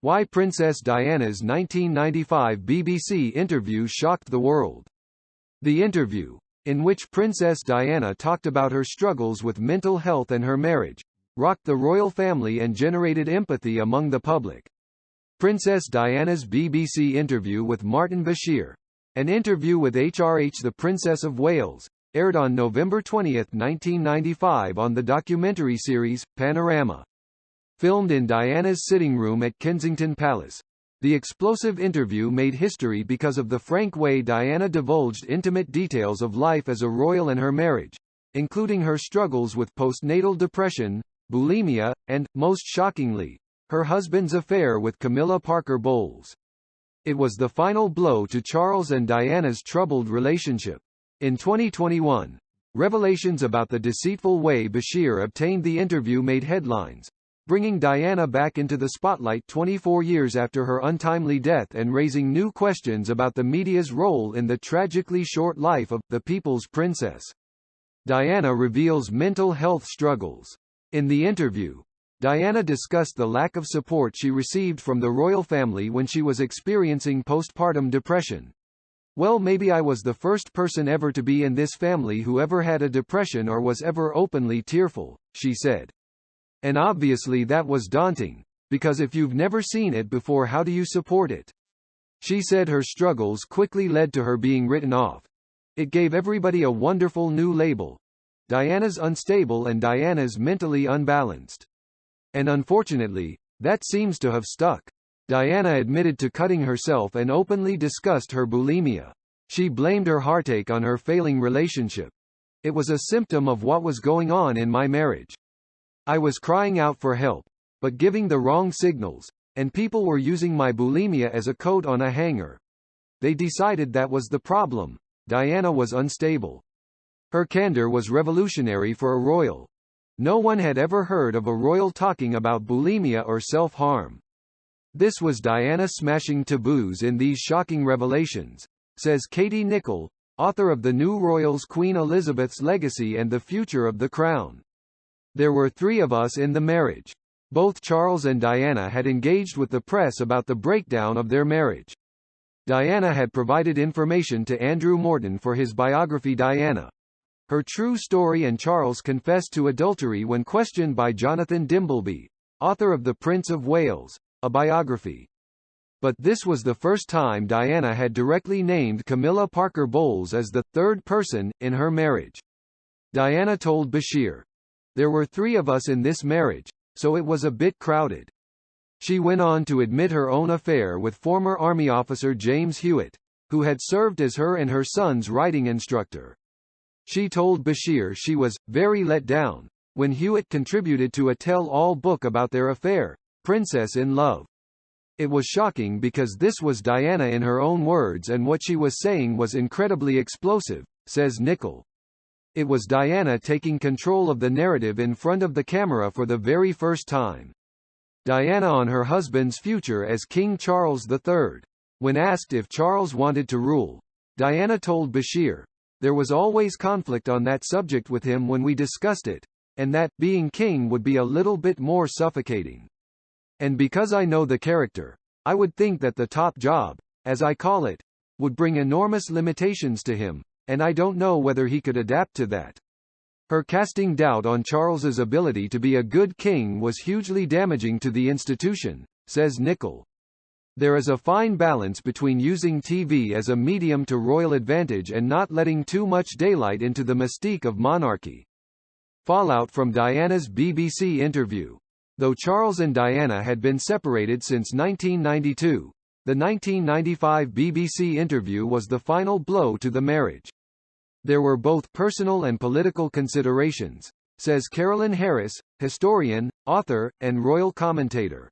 Why Princess Diana's 1995 BBC interview shocked the world. The interview, in which Princess Diana talked about her struggles with mental health and her marriage, rocked the royal family and generated empathy among the public. Princess Diana's BBC interview with Martin Bashir, an interview with HRH the Princess of Wales, aired on November 20, 1995 on the documentary series, Panorama. Filmed in Diana's sitting room at Kensington Palace, the explosive interview made history because of the frank way Diana divulged intimate details of life as a royal and her marriage, including her struggles with postnatal depression, bulimia, and, most shockingly, her husband's affair with Camilla Parker Bowles. It was the final blow to Charles and Diana's troubled relationship. In 2021, revelations about the deceitful way Bashir obtained the interview made headlines, bringing Diana back into the spotlight 24 years after her untimely death and raising new questions about the media's role in the tragically short life of the people's princess. Diana reveals mental health struggles. In the interview, Diana discussed the lack of support she received from the royal family when she was experiencing postpartum depression. "Well, maybe I was the first person ever to be in this family who ever had a depression or was ever openly tearful," she said. And obviously that was daunting, because if you've never seen it before, how do you support it? She said her struggles quickly led to her being written off. It gave everybody a wonderful new label: Diana's unstable and Diana's mentally unbalanced. And unfortunately, that seems to have stuck. Diana admitted to cutting herself and openly discussed her bulimia. She blamed her heartache on her failing relationship. "It was a symptom of what was going on in my marriage. I was crying out for help, but giving the wrong signals, and people were using my bulimia as a coat on a hanger. They decided that was the problem." Diana was unstable. Her candor was revolutionary for a royal. No one had ever heard of a royal talking about bulimia or self-harm. This was Diana smashing taboos in these shocking revelations, says Katie Nicholl, author of The New Royals: Queen Elizabeth's Legacy and the Future of the Crown. "There were 3 of us in the marriage. Both Charles and Diana had engaged with the press about the breakdown of their marriage. Diana had provided information to Andrew Morton for his biography Diana, Her True Story, and Charles confessed to adultery when questioned by Jonathan Dimbleby, author of The Prince of Wales, a biography. But this was the first time Diana had directly named Camilla Parker Bowles as the 3rd person in her marriage." Diana told Bashir, "There were 3 of us in this marriage, so it was a bit crowded." She went on to admit her own affair with former Army officer James Hewitt, who had served as her and her son's writing instructor. She told Bashir she was very let down when Hewitt contributed to a tell-all book about their affair, Princess in Love. "It was shocking because this was Diana in her own words, and what she was saying was incredibly explosive," says Nicholl. "It was Diana taking control of the narrative in front of the camera for the very first time." Diana on her husband's future as King Charles III. When asked if Charles wanted to rule, Diana told Bashir, "There was always conflict on that subject with him when we discussed it, and that, being king would be a little bit more suffocating. And because I know the character, I would think that the top job, as I call it, would bring enormous limitations to him, and I don't know whether he could adapt to that." Her casting doubt on Charles's ability to be a good king was hugely damaging to the institution, says Nicholl. "There is a fine balance between using TV as a medium to royal advantage and not letting too much daylight into the mystique of monarchy." Fallout from Diana's BBC interview. Though Charles and Diana had been separated since 1992, the 1995 BBC interview was the final blow to the marriage. "There were both personal and political considerations," says Carolyn Harris, historian, author, and royal commentator.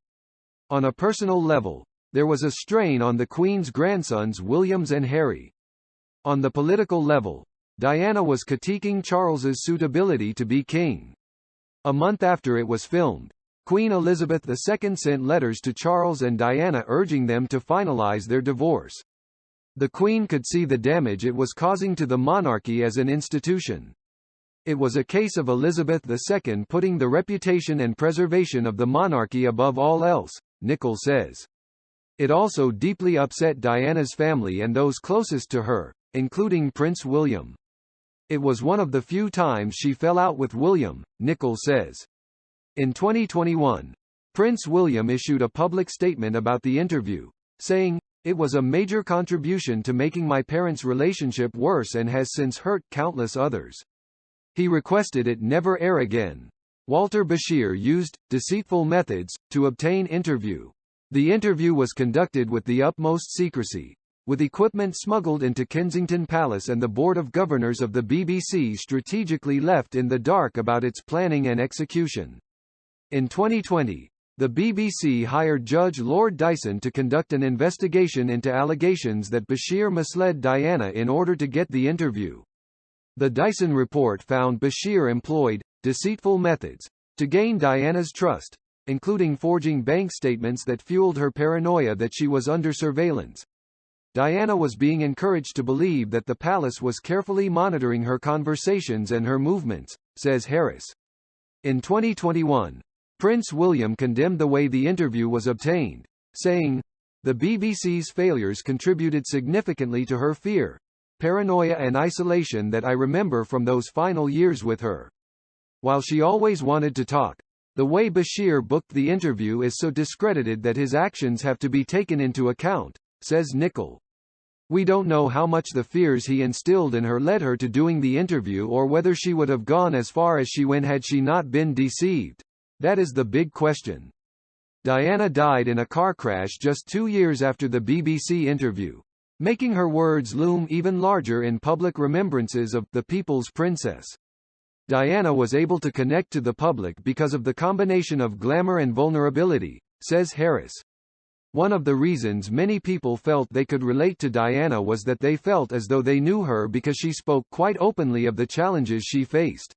"On a personal level, there was a strain on the Queen's grandsons Williams and Harry. On the political level, Diana was critiquing Charles's suitability to be king. A month after it was filmed, Queen Elizabeth II sent letters to Charles and Diana urging them to finalize their divorce. The Queen could see the damage it was causing to the monarchy as an institution. It was a case of Elizabeth II putting the reputation and preservation of the monarchy above all else," Nicholl says. It also deeply upset Diana's family and those closest to her, including Prince William. It was one of the few times she fell out with William, Nicholl says. In 2021, Prince William issued a public statement about the interview, saying, "It was a major contribution to making my parents' relationship worse and has since hurt countless others. He requested it never air again." Walter Bashir used deceitful methods to obtain interview. The interview was conducted with the utmost secrecy, with equipment smuggled into Kensington Palace and the Board of Governors of the BBC strategically left in the dark about its planning and execution. In 2020, the BBC hired Judge Lord Dyson to conduct an investigation into allegations that Bashir misled Diana in order to get the interview. The Dyson report found Bashir employed deceitful methods to gain Diana's trust, including forging bank statements that fueled her paranoia that she was under surveillance. Diana was being encouraged to believe that the palace was carefully monitoring her conversations and her movements, says Harris. In 2021, Prince William condemned the way the interview was obtained, saying, "The BBC's failures contributed significantly to her fear, paranoia and isolation that I remember from those final years with her. While she always wanted to talk, the way Bashir booked the interview is so discredited that his actions have to be taken into account," says Nicholl. "We don't know how much the fears he instilled in her led her to doing the interview or whether she would have gone as far as she went had she not been deceived. That is the big question." Diana died in a car crash just 2 years after the BBC interview, making her words loom even larger in public remembrances of the People's Princess. Diana was able to connect to the public because of the combination of glamour and vulnerability, says Harris. One of the reasons many people felt they could relate to Diana was that they felt as though they knew her because she spoke quite openly of the challenges she faced.